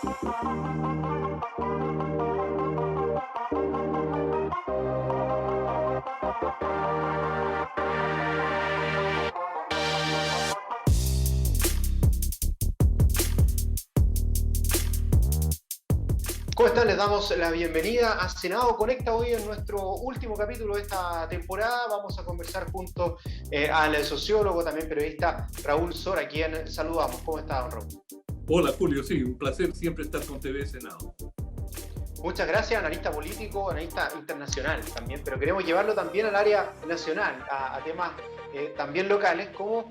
¿Cómo están? Les damos la bienvenida a Senado Conecta. Hoy en nuestro último capítulo de esta temporada vamos a conversar junto al sociólogo, también periodista Raúl Sor, a quien saludamos. ¿Cómo está, don Raúl? Hola, Julio. Sí, un placer siempre estar con TV Senado. Muchas gracias, analista político, analista internacional también, pero queremos llevarlo también al área nacional, a temas también locales, como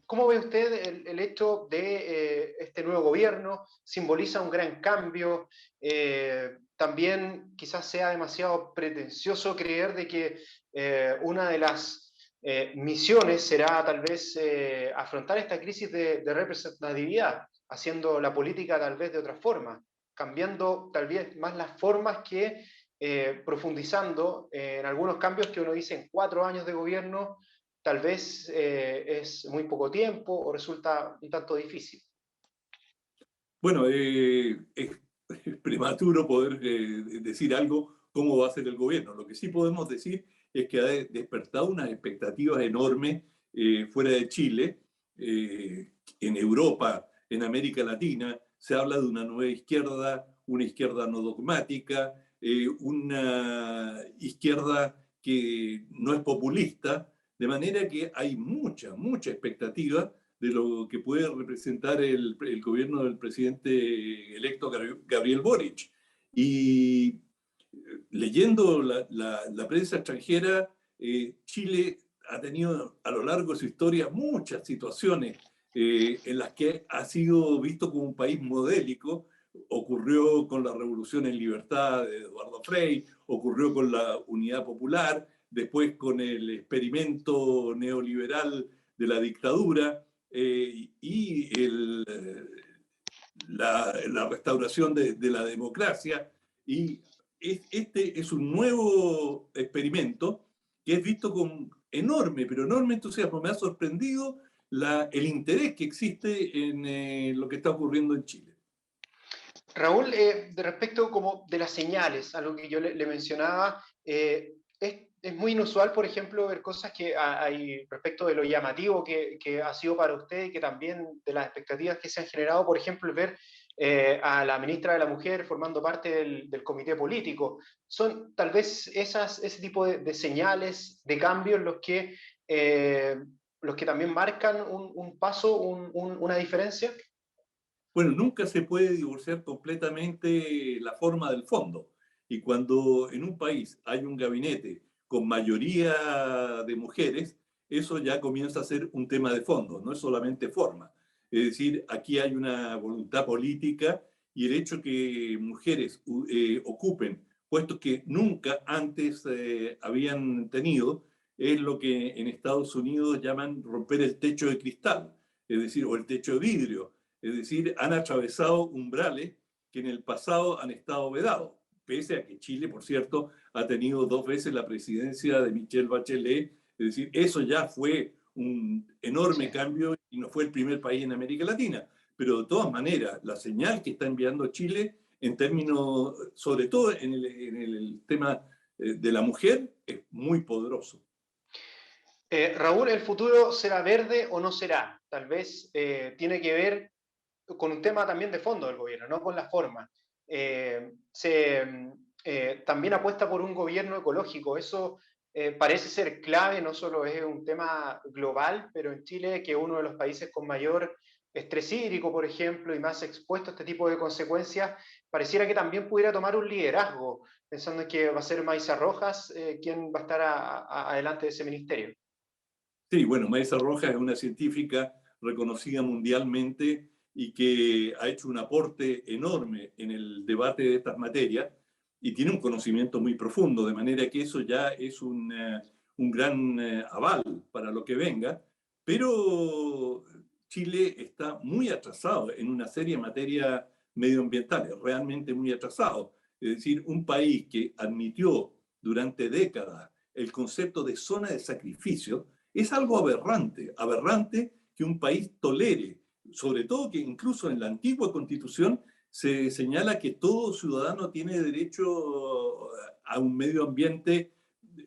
¿cómo ve usted el hecho de este nuevo gobierno? ¿Simboliza un gran cambio? También quizás sea demasiado pretencioso creer de que una de las misiones será tal vez afrontar esta crisis de representatividad, haciendo la política tal vez de otra forma, cambiando tal vez más las formas que profundizando en algunos cambios que uno dice en 4 años de gobierno tal vez es muy poco tiempo o resulta un tanto difícil. Bueno, es prematuro poder decir algo cómo va a ser el gobierno. Lo que sí podemos decir es que ha despertado unas expectativas enormes fuera de Chile, en Europa, en América Latina. Se habla de una nueva izquierda, una izquierda no dogmática, una izquierda que no es populista, de manera que hay mucha expectativa de lo que puede representar el gobierno del presidente electo Gabriel Boric. Y leyendo la prensa extranjera, Chile ha tenido a lo largo de su historia muchas situaciones en las que ha sido visto como un país modélico. Ocurrió con la Revolución en Libertad de Eduardo Frei, ocurrió con la Unidad Popular, después con el experimento neoliberal de la dictadura y la restauración de la democracia. Y este es un nuevo experimento que es visto con enorme, pero enorme entusiasmo. Me ha sorprendido el interés que existe en lo que está ocurriendo en Chile. Raúl, de respecto como de las señales, algo que yo le mencionaba, es muy inusual, por ejemplo, ver cosas que hay respecto de lo llamativo que ha sido para usted y que también de las expectativas que se han generado, por ejemplo, ver a la ministra de la Mujer formando parte del comité político. ¿Son tal vez ese tipo de señales de cambio los que también marcan un paso, una diferencia? Bueno, nunca se puede divorciar completamente la forma del fondo. Y cuando en un país hay un gabinete con mayoría de mujeres, eso ya comienza a ser un tema de fondo, no es solamente forma. Es decir, aquí hay una voluntad política y el hecho que mujeres ocupen puestos que nunca antes habían tenido es lo que en Estados Unidos llaman romper el techo de cristal, es decir, o el techo de vidrio. Es decir, han atravesado umbrales que en el pasado han estado vedados, pese a que Chile, por cierto, ha tenido 2 veces la presidencia de Michelle Bachelet. Es decir, eso ya fue un enorme cambio y no fue el primer país en América Latina. Pero de todas maneras, la señal que está enviando Chile en términos, sobre todo en el tema de la mujer, es muy poderoso. Raúl, ¿el futuro será verde o no será? Tal vez tiene que ver con un tema también de fondo del gobierno, no con la forma. También apuesta por un gobierno ecológico. Eso parece ser clave, no solo es un tema global, pero en Chile, que es uno de los países con mayor estrés hídrico, por ejemplo, y más expuesto a este tipo de consecuencias, pareciera que también pudiera tomar un liderazgo, pensando en que va a ser Maísa Rojas quien va a estar adelante de ese ministerio. Sí, bueno, Maisa Rojas es una científica reconocida mundialmente y que ha hecho un aporte enorme en el debate de estas materias y tiene un conocimiento muy profundo, de manera que eso ya es un gran aval para lo que venga, pero Chile está muy atrasado en una serie de materias medioambientales, realmente muy atrasado. Es decir, un país que admitió durante décadas el concepto de zona de sacrificio. Es algo aberrante que un país tolere sobre todo que incluso en la antigua Constitución se señala que todo ciudadano tiene derecho a un medio ambiente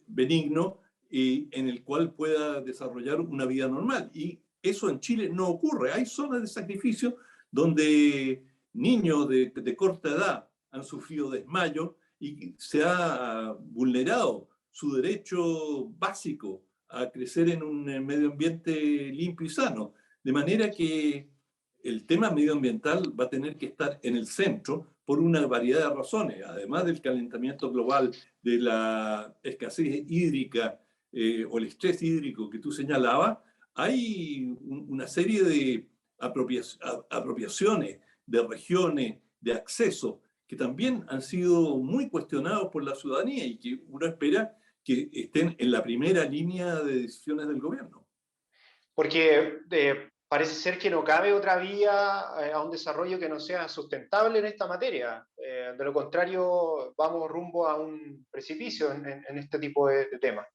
benigno y en el cual pueda desarrollar una vida normal. Y eso en Chile no ocurre. Hay zonas de sacrificio donde niños de corta edad han sufrido desmayo y se ha vulnerado su derecho básico a crecer en un medio ambiente limpio y sano. De manera que el tema medioambiental va a tener que estar en el centro por una variedad de razones, además del calentamiento global, de la escasez hídrica o el estrés hídrico que tú señalabas. Hay una serie de apropiaciones de regiones, de acceso, que también han sido muy cuestionados por la ciudadanía y que uno espera que estén en la primera línea de decisiones del gobierno. Porque parece ser que no cabe otra vía a un desarrollo que no sea sustentable en esta materia. De lo contrario, vamos rumbo a un precipicio en este tipo de temas.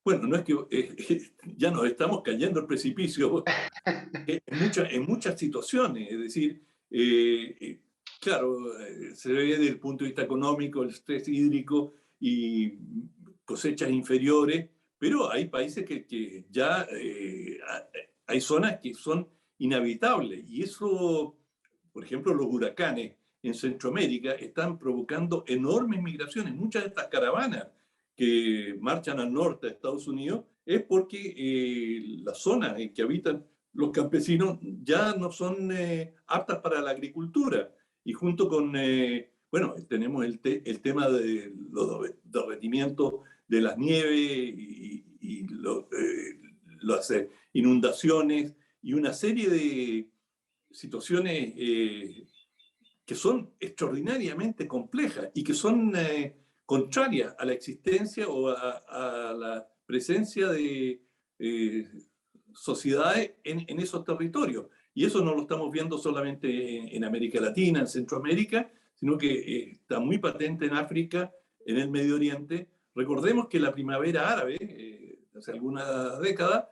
Bueno, no es que ya nos estamos cayendo al precipicio en muchas situaciones, es decir, claro, se ve desde el punto de vista económico, el estrés hídrico y cosechas inferiores, pero hay países que ya hay zonas que son inhabitables y eso, por ejemplo, los huracanes en Centroamérica están provocando enormes migraciones. Muchas de estas caravanas que marchan al norte de Estados Unidos es porque las zonas en que habitan los campesinos ya no son aptas para la agricultura. Y junto con, bueno, tenemos el tema de los derretimientos de las nieves y las inundaciones y una serie de situaciones que son extraordinariamente complejas y que son contrarias a la existencia o a la presencia de sociedades en esos territorios. Y eso no lo estamos viendo solamente en América Latina, en Centroamérica, sino que está muy patente en África, en el Medio Oriente. Recordemos que la primavera árabe, hace algunas décadas,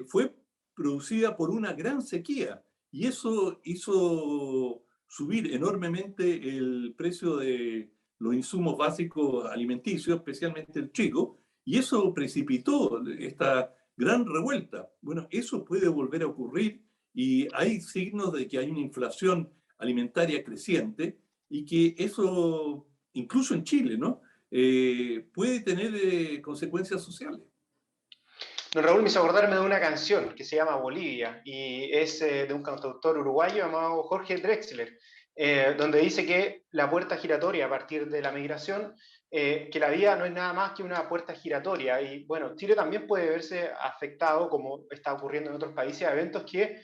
fue producida por una gran sequía y eso hizo subir enormemente el precio de los insumos básicos alimenticios, especialmente el trigo, y eso precipitó esta gran revuelta. Bueno, eso puede volver a ocurrir y hay signos de que hay una inflación alimentaria creciente y que eso, incluso en Chile, ¿no? Puede tener consecuencias sociales. Don Raúl me hizo acordarme de una canción que se llama Bolivia y es de un cantautor uruguayo llamado Jorge Drexler, donde dice que la puerta giratoria a partir de la migración, que la vida no es nada más que una puerta giratoria. Y bueno, Chile también puede verse afectado, como está ocurriendo en otros países, a eventos que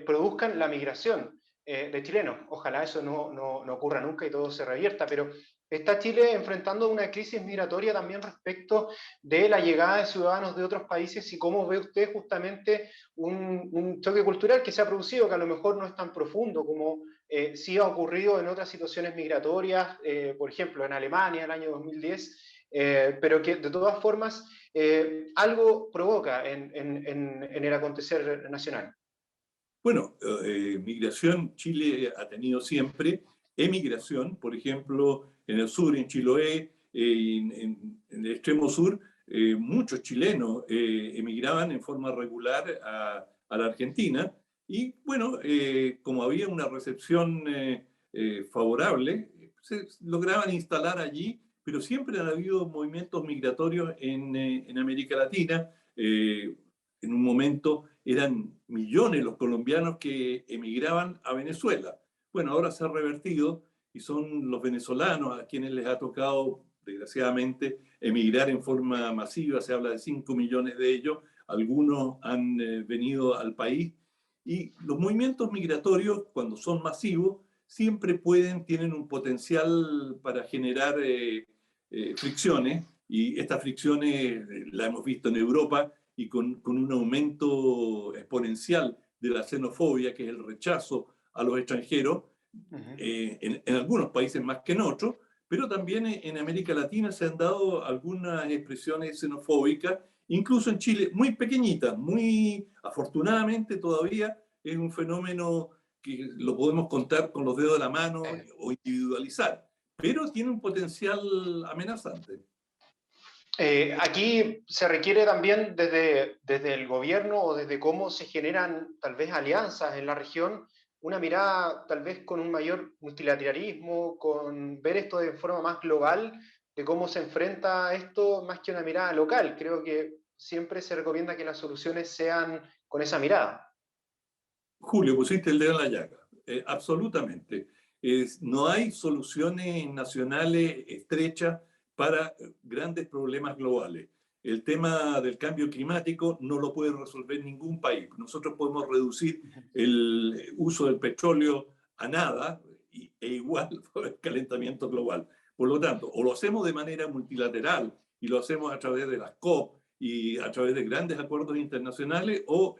produzcan la migración de chilenos. Ojalá eso no ocurra nunca y todo se revierta, pero está Chile enfrentando una crisis migratoria también respecto de la llegada de ciudadanos de otros países y cómo ve usted justamente un choque cultural que se ha producido, que a lo mejor no es tan profundo como sí ha ocurrido en otras situaciones migratorias, por ejemplo en Alemania el año 2010, pero que de todas formas algo provoca en el acontecer nacional. Bueno, migración Chile ha tenido siempre, emigración, por ejemplo, en el sur, en Chiloé, en el extremo sur, muchos chilenos emigraban en forma regular a la Argentina y bueno, como había una recepción favorable, se lograban instalar allí, pero siempre han habido movimientos migratorios en América Latina. En un momento eran millones los colombianos que emigraban a Venezuela. Bueno, ahora se ha revertido y son los venezolanos a quienes les ha tocado, desgraciadamente, emigrar en forma masiva. Se habla de 5 millones de ellos. Algunos han venido al país. Y los movimientos migratorios, cuando son masivos, siempre tienen un potencial para generar fricciones. Y estas fricciones las hemos visto en Europa y con un aumento exponencial de la xenofobia, que es el rechazo a los extranjeros, en algunos países más que en otros, pero también en América Latina se han dado algunas expresiones xenofóbicas, incluso en Chile, muy pequeñitas, muy afortunadamente todavía es un fenómeno que lo podemos contar con los dedos de la mano o individualizar, pero tiene un potencial amenazante. Aquí se requiere también desde el gobierno o desde cómo se generan tal vez alianzas en la región, una mirada tal vez con un mayor multilateralismo, con ver esto de forma más global, de cómo se enfrenta esto más que una mirada local. Creo que siempre se recomienda que las soluciones sean con esa mirada. Julio, pusiste el dedo en la llaga. Absolutamente. No hay soluciones nacionales estrechas para grandes problemas globales. El tema del cambio climático no lo puede resolver ningún país. Nosotros podemos reducir el uso del petróleo a nada e igual por el calentamiento global. Por lo tanto, o lo hacemos de manera multilateral y lo hacemos a través de las COP y a través de grandes acuerdos internacionales, o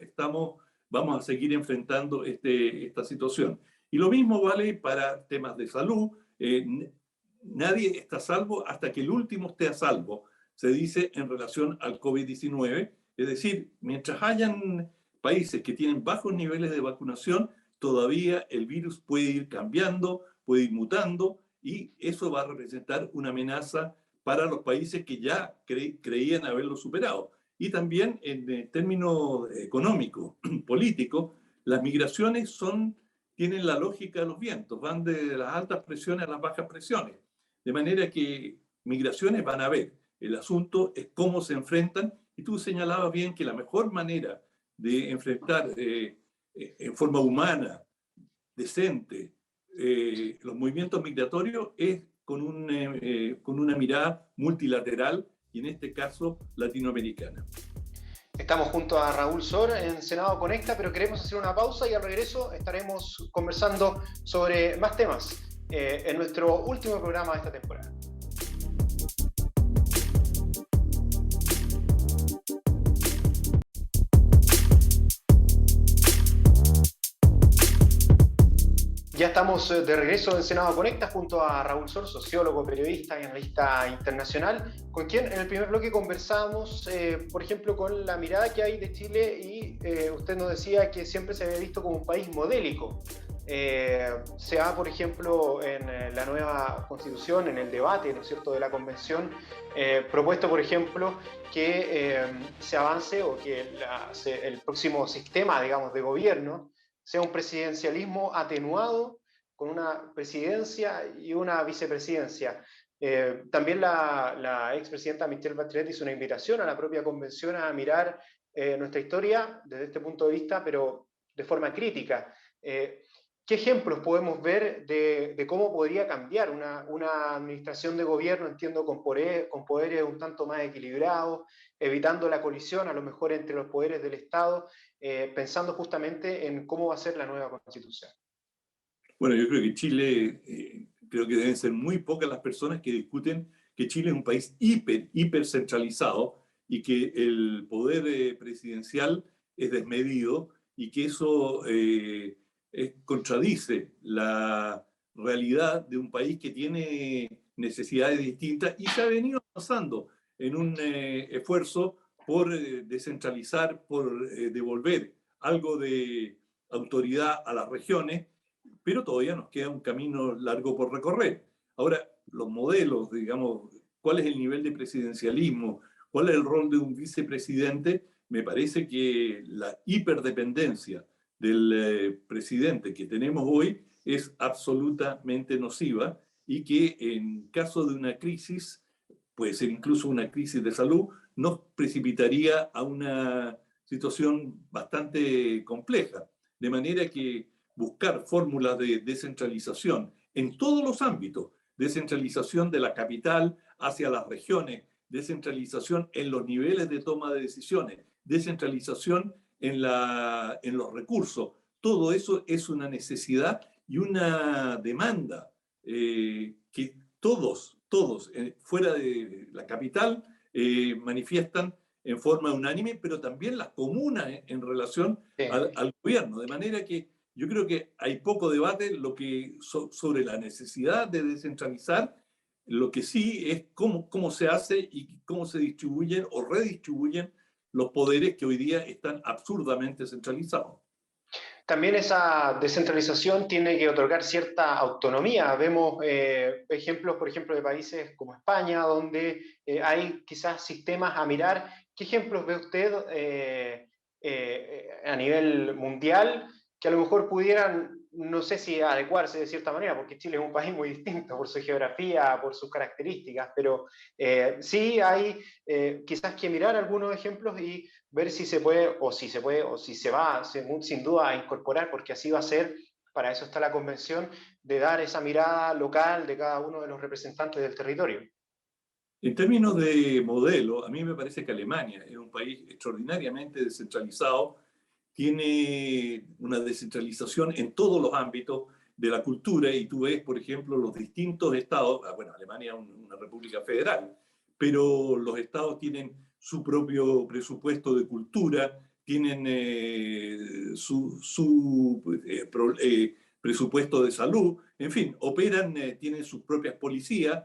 vamos a seguir enfrentando esta situación. Y lo mismo vale para temas de salud. Nadie está a salvo hasta que el último esté a salvo, se dice en relación al COVID-19. Es decir, mientras hayan países que tienen bajos niveles de vacunación, todavía el virus puede ir cambiando, puede ir mutando, y eso va a representar una amenaza para los países que ya creían haberlo superado. Y también en términos económicos, políticos, las migraciones tienen la lógica de los vientos, van de las altas presiones a las bajas presiones. De manera que migraciones van a haber. El asunto es cómo se enfrentan, y tú señalabas bien que la mejor manera de enfrentar en forma humana, decente, los movimientos migratorios es con una mirada multilateral, y en este caso latinoamericana. Estamos junto a Raúl Sor en Senado Conecta, pero queremos hacer una pausa y al regreso estaremos conversando sobre más temas en nuestro último programa de esta temporada. Ya estamos de regreso en Senado Conecta junto a Raúl Sor, sociólogo, periodista y analista internacional, con quien en el primer bloque conversamos, por ejemplo, con la mirada que hay de Chile, y usted nos decía que siempre se había visto como un país modélico. Se ha, por ejemplo, en la nueva constitución, en el debate, ¿no es cierto?, de la convención, propuesto, por ejemplo, que se avance o que el próximo sistema, digamos, de gobierno sea un presidencialismo atenuado con una presidencia y una vicepresidencia. También la expresidenta Michelle Bachelet hizo una invitación a la propia convención a mirar nuestra historia desde este punto de vista, pero de forma crítica. ¿Qué ejemplos podemos ver de cómo podría cambiar una administración de gobierno, entiendo, con poderes un tanto más equilibrados, evitando la colisión a lo mejor entre los poderes del Estado, pensando justamente en cómo va a ser la nueva Constitución? Bueno, yo creo que Chile, creo que deben ser muy pocas las personas que discuten que Chile es un país hiper centralizado, y que el poder presidencial es desmedido, y que eso contradice la realidad de un país que tiene necesidades distintas, y se ha venido avanzando en un esfuerzo por descentralizar, por devolver algo de autoridad a las regiones, pero todavía nos queda un camino largo por recorrer. Ahora, los modelos, digamos, cuál es el nivel de presidencialismo, cuál es el rol de un vicepresidente, me parece que la hiperdependencia del presidente que tenemos hoy es absolutamente nociva, y que en caso de una crisis, puede ser incluso una crisis de salud, nos precipitaría a una situación bastante compleja. De manera que buscar fórmulas de descentralización en todos los ámbitos, descentralización de la capital hacia las regiones, descentralización en los niveles de toma de decisiones, descentralización en los recursos, todo eso es una necesidad y una demanda que todos fuera de la capital manifiestan en forma unánime, pero también las comunas en relación al gobierno. De manera que yo creo que hay poco debate sobre la necesidad de descentralizar. Lo que sí es cómo se hace y cómo se distribuyen o redistribuyen los poderes que hoy día están absurdamente centralizados. también esa descentralización tiene que otorgar cierta autonomía. Vemos ejemplos, por ejemplo, de países como España, donde hay quizás sistemas a mirar. ¿Qué ejemplos ve usted a nivel mundial que a lo mejor pudieran, no sé si adecuarse de cierta manera, porque Chile es un país muy distinto por su geografía, por sus características, pero sí hay quizás que mirar algunos ejemplos y ver si se puede, o si se puede, o si se va, sin duda, a incorporar, porque así va a ser, para eso está la convención, de dar esa mirada local de cada uno de los representantes del territorio. En términos de modelo, a mí me parece que Alemania es un país extraordinariamente descentralizado, tiene una descentralización en todos los ámbitos de la cultura y tú ves, por ejemplo, los distintos estados, bueno, Alemania es una república federal, pero los estados tienen su propio presupuesto de cultura, tienen presupuesto de salud, en fin, operan, tienen sus propias policías,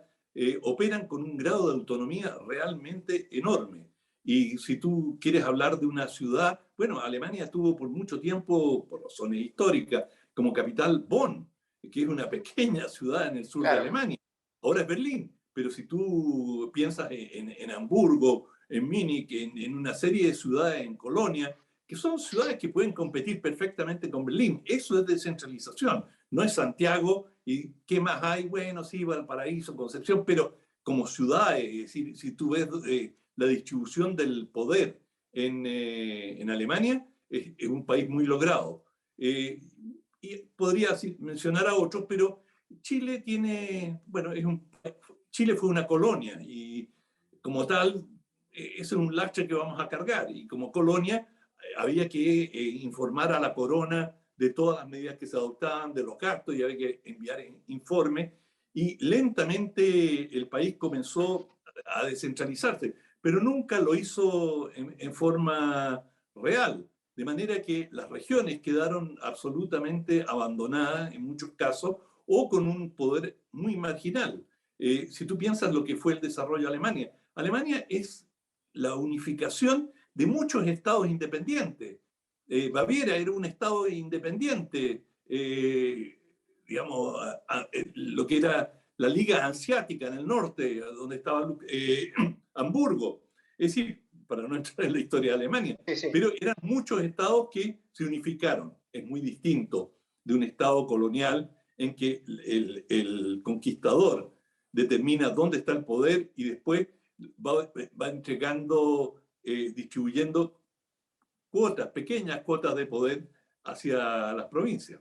operan con un grado de autonomía realmente enorme. Y si tú quieres hablar de una ciudad, bueno, Alemania tuvo por mucho tiempo, por razones históricas, como capital Bonn, que es una pequeña ciudad en el sur de Claro, Alemania. Ahora es Berlín, pero si tú piensas en Hamburgo, en Múnich, en una serie de ciudades en Colonia, que son ciudades que pueden competir perfectamente con Berlín. Eso es descentralización, no es Santiago. ¿Y qué más hay? Bueno, sí, Valparaíso, Concepción, pero como ciudades, es decir, si tú ves la distribución del poder en Alemania, es un país muy logrado. Y podría mencionar a otros, pero Chile tiene, bueno, Chile fue una colonia y como tal, ese es un lastre que vamos a cargar. Y como colonia, había que informar a la corona de todas las medidas que se adoptaban, de los gastos, y había que enviar informes. Y lentamente el país comenzó a descentralizarse, pero nunca lo hizo en forma real. De manera que las regiones quedaron absolutamente abandonadas en muchos casos o con un poder muy marginal. Si tú piensas lo que fue el desarrollo de Alemania, Alemania es la unificación de muchos estados independientes. Baviera era un estado independiente, digamos, lo que era la Liga Hanseática en el norte, donde estaba Hamburgo. Es decir, para no entrar en la historia de Alemania, sí, sí. pero eran muchos estados que se unificaron. Es muy distinto de un estado colonial en que el conquistador determina dónde está el poder y después va entregando, distribuyendo cuotas, pequeñas cuotas de poder hacia las provincias.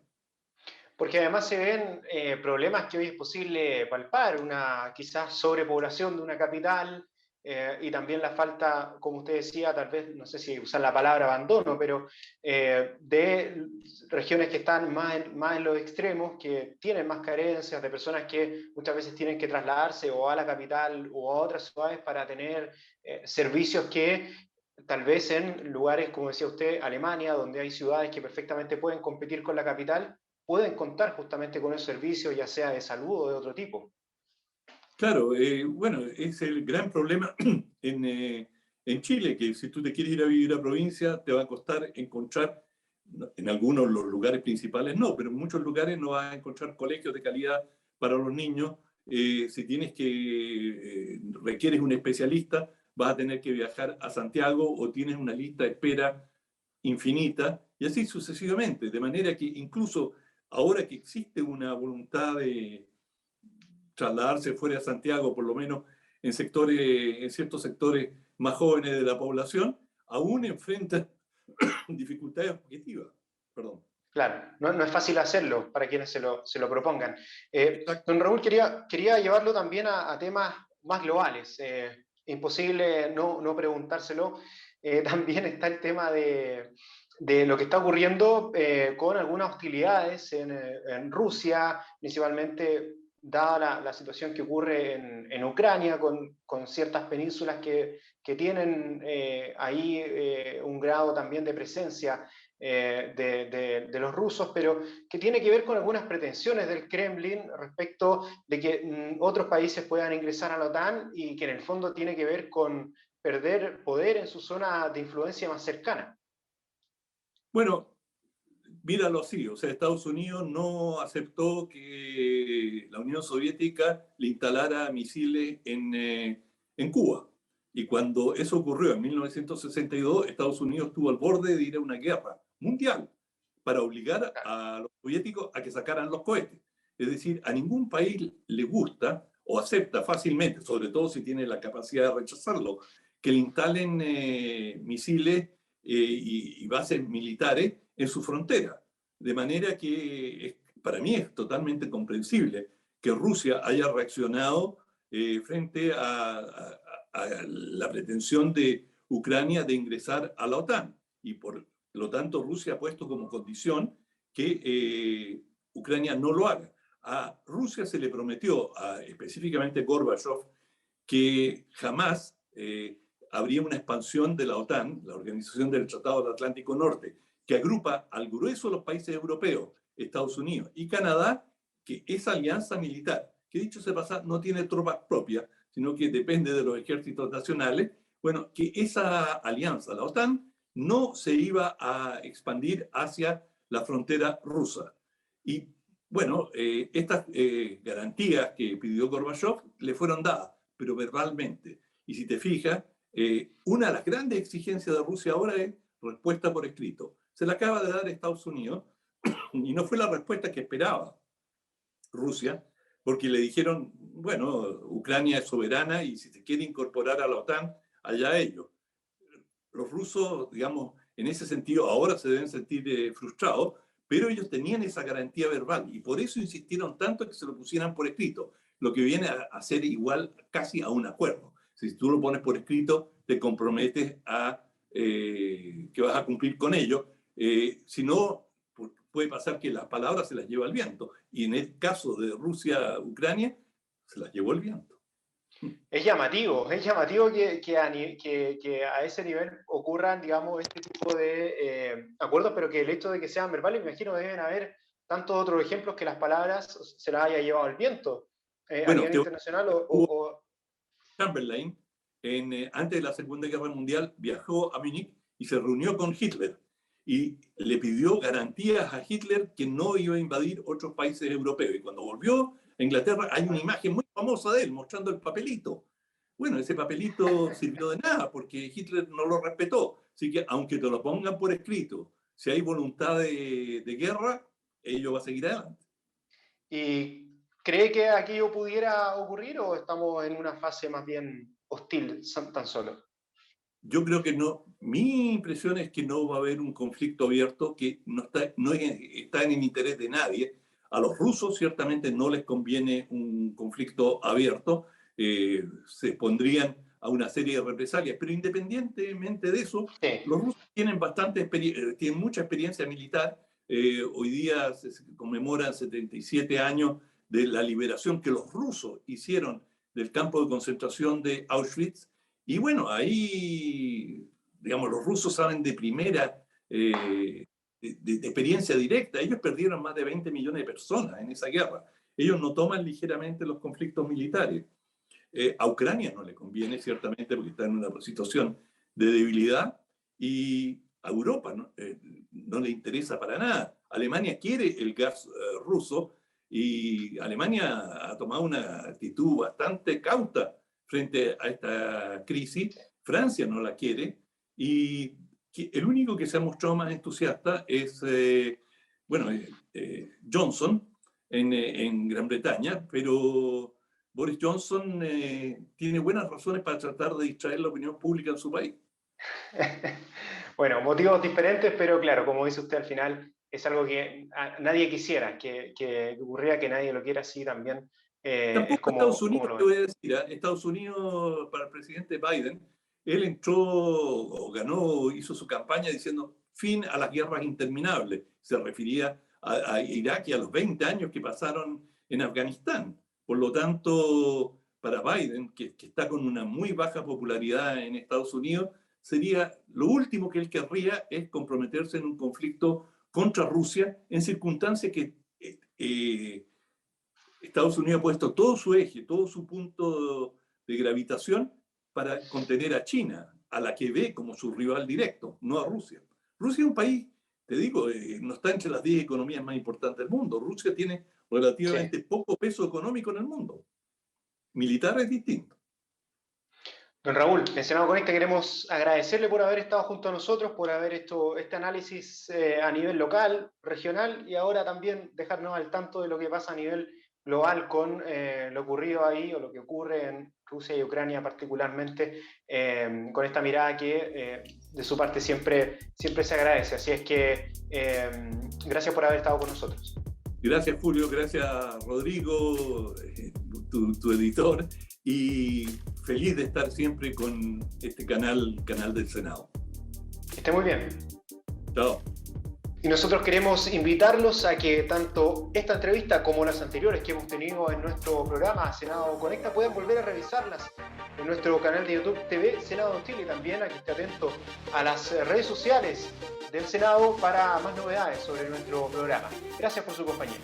Porque además se ven problemas que hoy es posible palpar, una quizás sobrepoblación de una capital y también la falta, como usted decía, tal vez, no sé si usar la palabra abandono, pero de regiones que están más en los extremos, que tienen más carencias, de personas que muchas veces tienen que trasladarse o a la capital o a otras ciudades para tener servicios que tal vez en lugares, como decía usted, Alemania, donde hay ciudades que perfectamente pueden competir con la capital, pueden contar justamente con esos servicios, ya sea de salud o de otro tipo. Claro, bueno, es el gran problema en Chile, que si tú te quieres ir a vivir a provincia, te va a costar encontrar, en algunos los lugares principales no, pero en muchos lugares no vas a encontrar colegios de calidad para los niños. Si tienes requieres un especialista, vas a tener que viajar a Santiago o tienes una lista de espera infinita y así sucesivamente. De manera que incluso ahora que existe una voluntad de trasladarse fuera de Santiago, por lo menos en ciertos sectores más jóvenes de la población, aún enfrentan dificultades objetivas. Perdón. Claro, no es fácil hacerlo para quienes se lo propongan. Exacto. Don Raúl, quería llevarlo también a temas más globales. Imposible no preguntárselo. También está el tema de lo que está ocurriendo con algunas hostilidades en Rusia, principalmente dada la situación que ocurre en Ucrania, con ciertas penínsulas que tienen ahí un grado también de presencia de los rusos, pero que tiene que ver con algunas pretensiones del Kremlin respecto de que otros países puedan ingresar a la OTAN y que en el fondo tiene que ver con perder poder en su zona de influencia más cercana. Bueno, míralo así, o sea, Estados Unidos no aceptó que la Unión Soviética le instalara misiles en Cuba. Y cuando eso ocurrió en 1962, Estados Unidos estuvo al borde de ir a una guerra mundial para obligar a los soviéticos a que sacaran los cohetes. Es decir, a ningún país le gusta o acepta fácilmente, sobre todo si tiene la capacidad de rechazarlo, que le instalen misiles y bases militares en su frontera. De manera que para mí es totalmente comprensible que Rusia haya reaccionado frente a la pretensión de Ucrania de ingresar a la OTAN. Y por lo tanto Rusia ha puesto como condición que Ucrania no lo haga. A Rusia se le prometió, específicamente a Gorbachev, que jamás habría una expansión de la OTAN, la Organización del Tratado del Atlántico Norte, que agrupa al grueso de los países europeos, Estados Unidos y Canadá, que esa alianza militar, que dicho sea pasa, no tiene tropas propias, sino que depende de los ejércitos nacionales, bueno, que esa alianza, la OTAN, no se iba a expandir hacia la frontera rusa. Y bueno, estas garantías que pidió Gorbachev le fueron dadas, pero verbalmente. Y si te fijas, una de las grandes exigencias de Rusia ahora es respuesta por escrito. Se la acaba de dar Estados Unidos y no fue la respuesta que esperaba Rusia, porque le dijeron, bueno, Ucrania es soberana y si se quiere incorporar a la OTAN, allá ellos. Los rusos, digamos, en ese sentido ahora se deben sentir frustrados, pero ellos tenían esa garantía verbal y por eso insistieron tanto en que se lo pusieran por escrito, lo que viene a ser igual casi a un acuerdo. Si tú lo pones por escrito, te comprometes a que vas a cumplir con ello. Si no, puede pasar que las palabras se las lleva el viento. Y en el caso de Rusia-Ucrania, se las llevó el viento. Es llamativo que a ese nivel ocurran, digamos, este tipo de acuerdos, pero que el hecho de que sean verbales, me imagino deben haber tantos otros ejemplos que las palabras se las haya llevado el viento a nivel internacional Chamberlain, antes de la Segunda Guerra Mundial, viajó a Múnich y se reunió con Hitler y le pidió garantías a Hitler que no iba a invadir otros países europeos. Y cuando volvió a Inglaterra hay una imagen muy famosa de él mostrando el papelito. Bueno, ese papelito sirvió de nada porque Hitler no lo respetó. Así que aunque te lo pongan por escrito, si hay voluntad de guerra, ello va a seguir adelante. ¿Y cree que aquello pudiera ocurrir o estamos en una fase más bien hostil tan solo? Yo creo que no. Mi impresión es que no va a haber un conflicto abierto que no está en el interés de nadie. A los rusos ciertamente no les conviene un conflicto abierto. Se pondrían a una serie de represalias. Pero independientemente de eso, sí, los rusos tienen tienen mucha experiencia militar. Hoy día se conmemoran 77 años de la liberación que los rusos hicieron del campo de concentración de Auschwitz. Y bueno, ahí, digamos, los rusos saben de primera, de experiencia directa. Ellos perdieron más de 20 millones de personas en esa guerra. Ellos no toman ligeramente los conflictos militares. A Ucrania no le conviene, ciertamente, porque está en una situación de debilidad. Y a Europa no le interesa para nada. Alemania quiere el gas ruso y Alemania ha tomado una actitud bastante cauta frente a esta crisis. Francia no la quiere y el único que se ha mostrado más entusiasta es Johnson en Gran Bretaña, pero Boris Johnson tiene buenas razones para tratar de distraer la opinión pública en su país. Bueno, motivos diferentes, pero claro, como dice usted al final, es algo que nadie quisiera, que ocurriera, que nadie lo quiera así también. Tampoco es como, Estados Unidos, como te voy a decir, Estados Unidos para el presidente Biden, él entró o ganó, hizo su campaña diciendo fin a las guerras interminables. Se refería a Irak y a los 20 años que pasaron en Afganistán. Por lo tanto, para Biden, que está con una muy baja popularidad en Estados Unidos, sería lo último que él querría es comprometerse en un conflicto contra Rusia en circunstancias que Estados Unidos ha puesto todo su eje, todo su punto de gravitación para contener a China, a la que ve como su rival directo, no a Rusia. Rusia es un país te digo, no está entre las 10 economías más importantes del mundo. Rusia tiene relativamente poco peso económico en el mundo. Militar es distinto. Don Raúl, mencionado con queremos agradecerle por haber estado junto a nosotros, por haber hecho este análisis a nivel local, regional y ahora también dejarnos al tanto de lo que pasa a nivel global con lo ocurrido ahí o lo que ocurre en Rusia y Ucrania particularmente, con esta mirada que de su parte siempre se agradece. Así es que gracias por haber estado con nosotros. Gracias, Julio, gracias, Rodrigo, tu editor, y feliz de estar siempre con este canal del Senado. Que esté muy bien. Chao. Y nosotros queremos invitarlos a que tanto esta entrevista como las anteriores que hemos tenido en nuestro programa Senado Conecta puedan volver a revisarlas en nuestro canal de YouTube TV Senado Chile, y también a que esté atento a las redes sociales del Senado para más novedades sobre nuestro programa. Gracias por su compañía.